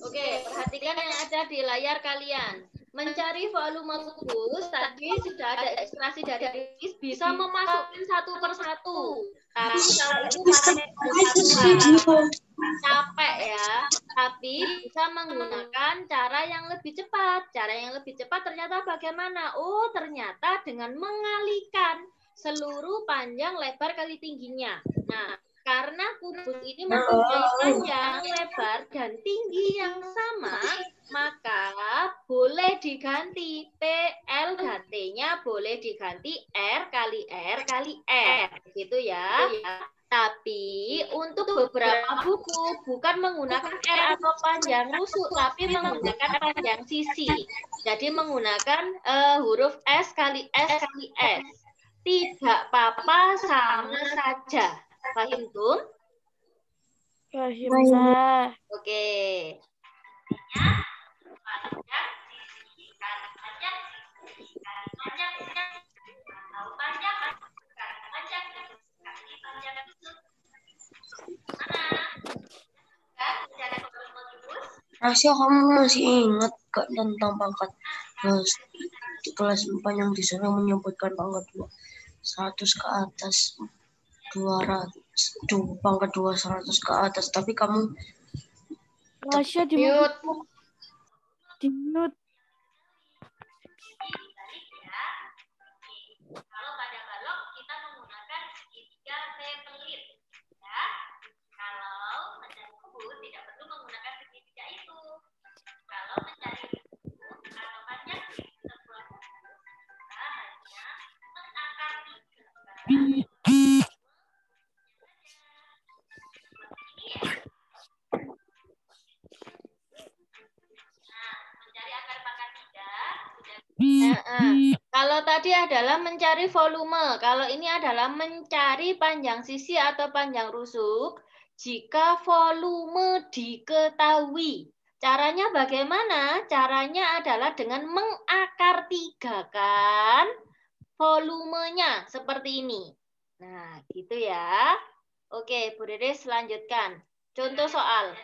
[SPEAKER 1] Oke, perhatikan yang ada di layar kalian. Mencari volume kubus, tadi sudah ada ilustrasi dari Chris, bisa memasukkan satu persatu. Tapi kalau itu pakai kesatuan, capek ya. Tapi bisa menggunakan cara yang lebih cepat. Cara yang lebih cepat ternyata bagaimana? Oh, ternyata dengan mengalihkan seluruh panjang lebar kali tingginya. Nah, karena kubus ini mempunyai panjang, lebar, dan tinggi yang sama, maka boleh diganti PL dan T-nya boleh diganti R kali R kali R, gitu ya. Tapi untuk beberapa buku bukan menggunakan R atau panjang rusuk, tapi menggunakan panjang sisi. Jadi menggunakan huruf S kali S kali S. Tidak apa-apa, sama saja. Paham tuh?
[SPEAKER 5] Paham, Mbak.
[SPEAKER 1] Oke.
[SPEAKER 7] Rasio, kamu masih ingat gak tentang pangkat kelas 4 yang disuruh menyebutkan pangkat 100 ke atas, 200, pangkat 200 ke atas, tapi kamu
[SPEAKER 5] Rasio di mute.
[SPEAKER 1] Kalau pada balok kita menggunakan segitiga pelit, ya. Kalau mencari kubus tidak perlu menggunakan segitiga itu. Kalau mencari kubus atau panjang sebuah kubus, kita hanya mengakar tiga. Kalau tadi adalah mencari volume, kalau ini adalah mencari panjang sisi atau panjang rusuk. Jika volume diketahui, caranya bagaimana? Caranya adalah dengan mengakar tigakan volumenya seperti ini. Nah, gitu ya. Oke, Bu Riris lanjutkan. Contoh soal.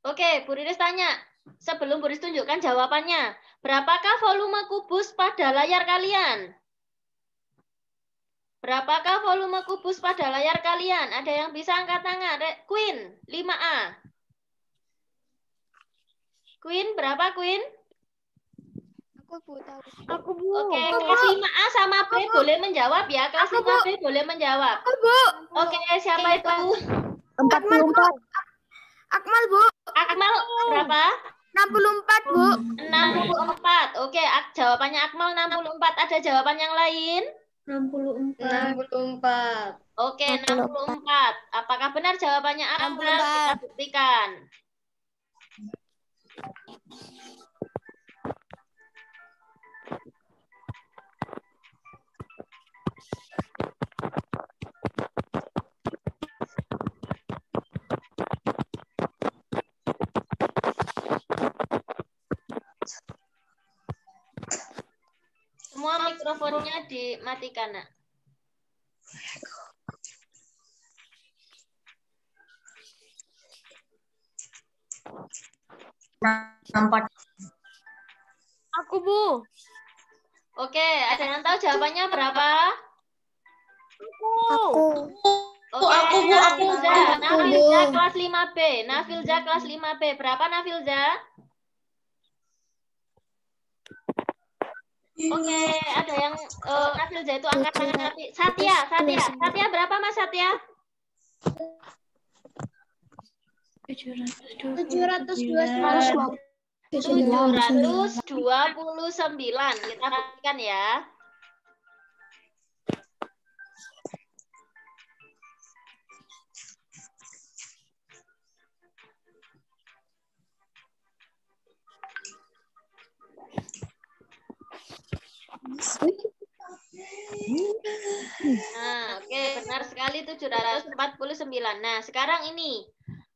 [SPEAKER 1] Oke, Bu Riris tanya. Sebelum Bu Riris tunjukkan jawabannya. Berapakah volume kubus pada layar kalian? Berapakah volume kubus pada layar kalian? Ada yang bisa angkat tangan? Queen, 5A. Queen, berapa Queen?
[SPEAKER 5] Aku, Bu.
[SPEAKER 1] Oke, kelas 5A sama B boleh menjawab ya. Kelas 5B boleh menjawab.
[SPEAKER 3] Bu.
[SPEAKER 1] Oke, siapa itu?
[SPEAKER 2] 44.
[SPEAKER 3] Akmal, Bu.
[SPEAKER 1] Akmal berapa?
[SPEAKER 3] 64, Bu.
[SPEAKER 1] 64. Oke, jawabannya Akmal 64. Ada jawaban yang lain?
[SPEAKER 4] 64.
[SPEAKER 1] Oke, 64. Apakah benar jawabannya Akmal? Kita buktikan. mikrofonnya dimatikan, Nak.
[SPEAKER 7] Nampak.
[SPEAKER 5] Aku, Bu.
[SPEAKER 1] Oke, ada yang tahu jawabannya berapa?
[SPEAKER 5] Aku.
[SPEAKER 1] Oke,
[SPEAKER 7] Aku, Bu.
[SPEAKER 1] Nafilza kelas 5B. Nafilza kelas 5B. Berapa Nafilza? Oke, ada yang Nafilza itu angkat tangan nanti. Satya berapa Mas Satya?
[SPEAKER 4] 729.
[SPEAKER 1] 729. Kita perhatikan ya. Nah, oke, benar sekali 749. Nah, sekarang ini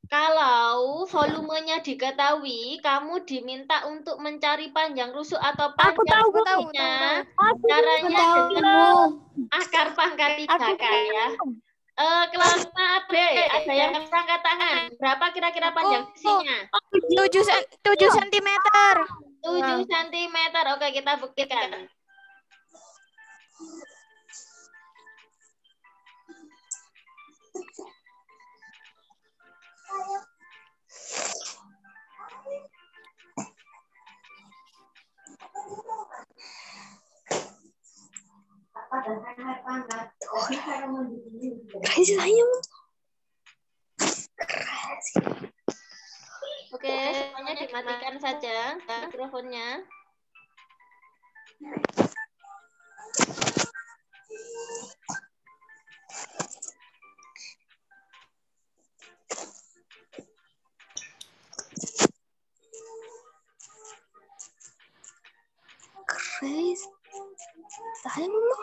[SPEAKER 1] kalau volumenya diketahui, kamu diminta untuk mencari panjang rusuk atau panjang rusuknya. Caranya dengan akar pangkat 3 kan ya. Kelas 5B, ada yang angkat tangan. Berapa kira-kira panjang sisinya?
[SPEAKER 5] 7 cm.
[SPEAKER 1] 7 cm. Oke, kita buktikan. Oke, semuanya dimatikan saja mikrofonnya.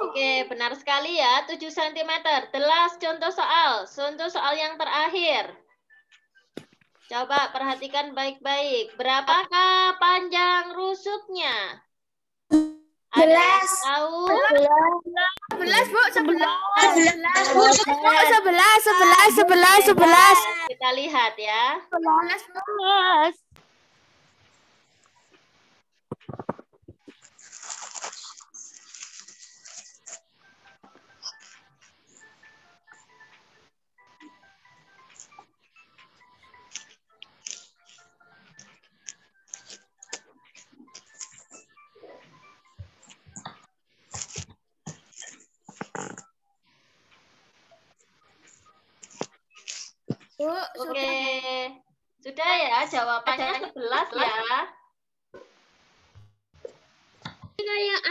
[SPEAKER 1] Oke, benar sekali ya, 7 cm. Telas contoh soal. Contoh soal yang terakhir. Coba perhatikan baik-baik. Berapakah panjang rusuknya? Ada yang tahu?
[SPEAKER 3] 11, Bu.
[SPEAKER 5] 11.
[SPEAKER 1] Kita lihat ya.
[SPEAKER 5] 11.
[SPEAKER 1] Oke. Sudah ya, jawabannya 11 ya.
[SPEAKER 4] Kayak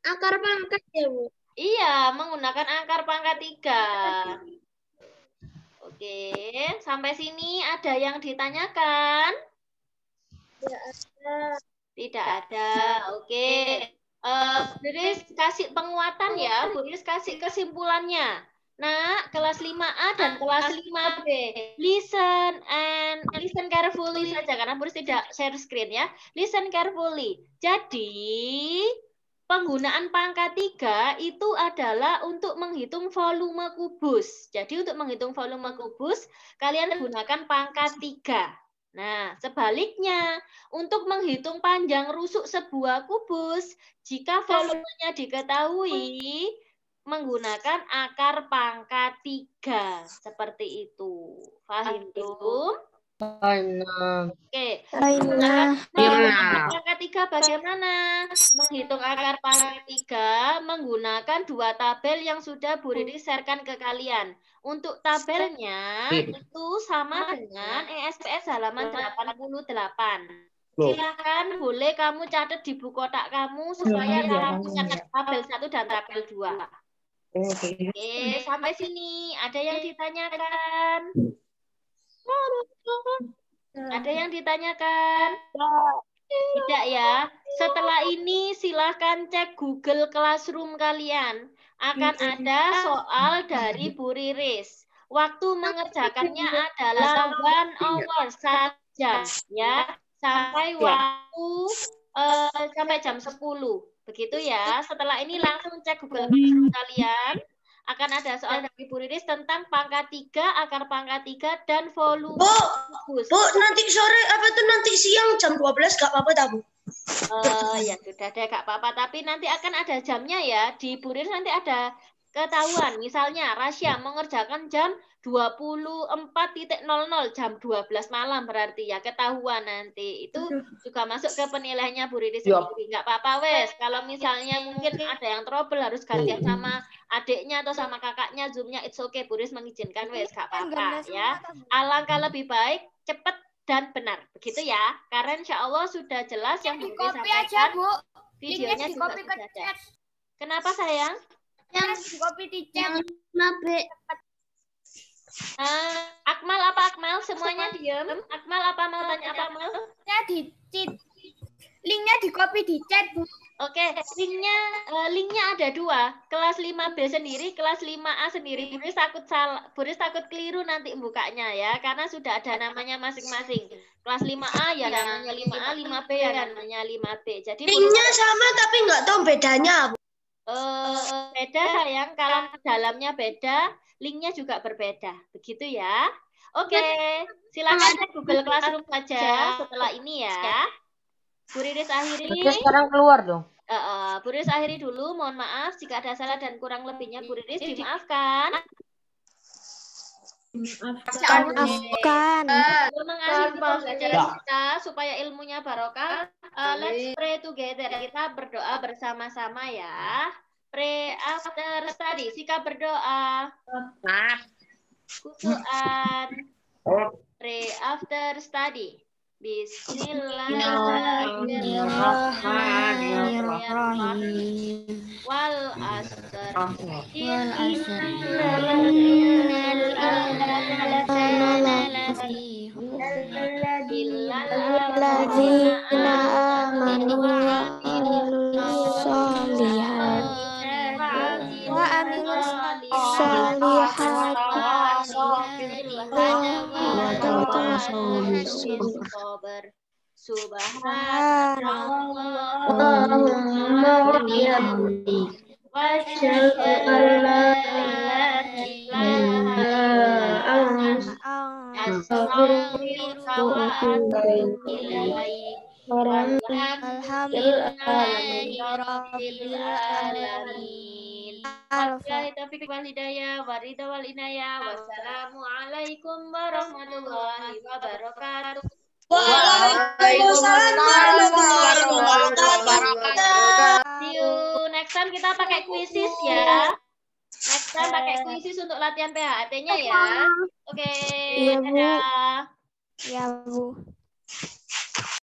[SPEAKER 4] akar pangkat ya, Bu.
[SPEAKER 1] Iya, menggunakan akar pangkat 3. Oke, sampai sini ada yang ditanyakan? Tidak ada. Oke. Buris kasih penguatan ya, Buris kasih kesimpulannya. Nah, kelas 5A dan kelas 5B. Listen carefully saja karena Buris tidak share screen ya. Listen carefully. Jadi, penggunaan pangkat 3 itu adalah untuk menghitung volume kubus. Jadi untuk menghitung volume kubus, kalian gunakan pangkat 3. Nah, sebaliknya, untuk menghitung panjang rusuk sebuah kubus, jika volumenya diketahui, menggunakan akar pangkat 3. Seperti itu. Paham tuh? Oke. Menggunakan pangkat 3 bagaimana? Menghitung akar pangkat 3 menggunakan 2 tabel yang sudah Bu Riri share-kan ke kalian. Untuk tabelnya itu sama dengan ESPS halaman 88. Silakan boleh kamu catat di buku kotak kamu supaya kamu catat tabel 1 dan tabel 2. Oke, sampai sini ada yang ditanyakan? Ada yang ditanyakan? Tidak ya. Setelah ini silahkan cek Google Classroom kalian. Akan ada soal dari Bu Riris. Waktu mengerjakannya adalah 1 hour, 1 jam ya. Sampai waktu sampai jam 10. Begitu ya. Setelah ini langsung cek Google Classroom kalian. Akan ada soal dari Bu Riris tentang pangkat 3, akar pangkat 3, dan volume.
[SPEAKER 7] Bu, nanti sore nanti siang jam 12 gak apa-apa tak, Bu?
[SPEAKER 1] Ya sudah deh, gak apa-apa. Tapi nanti akan ada jamnya ya. Di Bu Riris nanti ada ketahuan. Misalnya Rasya mengerjakan jam 24.00 jam 12 malam berarti ya ketahuan nanti. Itu juga masuk ke penilaiannya Bu Riris sendiri. Nggak apa-apa wes. Kalau misalnya mungkin ada yang trouble harus gantian sama adiknya atau sama kakaknya Zoom-nya, it's okay. Bu Riris mengizinkan wes, nggak apa-apa ya. Alangkah lebih baik cepat dan benar. Begitu ya. Karena insya Allah sudah jelas yang Bu Riris sampaikan. Videonya juga sudah ada. Kenapa sayang?
[SPEAKER 3] Yang di copy di chat.
[SPEAKER 1] Akmal apa Akmal? Semuanya diam. Akmal apa mau tanya apa Akmal?
[SPEAKER 3] Ya di chat. Linknya di copy di chat, Bu.
[SPEAKER 1] Oke, linknya ada 2. Kelas 5B sendiri, kelas 5A sendiri. Boris takut keliru nanti bukanya ya, karena sudah ada namanya masing-masing. Kelas 5A ya namanya 5A, 5B ya namanya 5B. Jadi
[SPEAKER 7] linknya sama tapi nggak tahu bedanya, Bu.
[SPEAKER 1] Beda sayang, kalau dalamnya beda, linknya juga berbeda. Begitu ya. Oke, silakan cek Google Classroom saja setelah ini ya. Bu Riris akhiri.
[SPEAKER 6] Sekarang keluar dong.
[SPEAKER 1] Bu Riris akhiri dulu. Mohon maaf jika ada salah dan kurang lebihnya Bu Riris dimaafkan.
[SPEAKER 5] Maafkan.
[SPEAKER 1] Mengakhiri pembelajaran kita supaya ilmunya barokah. Let's pray together. Kita berdoa bersama-sama ya. Pray after study. Sikap berdoa. Kusuan. Pray after study. Bismillahirrahmanirrahim. Wal asr.
[SPEAKER 5] Alladzina amanu wa amilus solihati wa amilus solihati
[SPEAKER 1] Subhanallahumma wa bihamdihi wa asyhadu an la ilaha astaghfiruka wa atubu ilaik. Alhamdulillahi rabbil alamin. Wabillahi taufiq wal hidayah wa ridha wal inayah. Wassalamualaikum warahmatullahi wabarakatuh.
[SPEAKER 7] Waalaikumsalam warahmatullahi wabarakatuh.
[SPEAKER 1] See you next time, kita pakai quizzes ya. Next time pakai quizzes untuk latihan PHAT-nya ya. Oke,
[SPEAKER 5] Iya, Bu.
[SPEAKER 1] dadah.
[SPEAKER 5] Ya, Bu.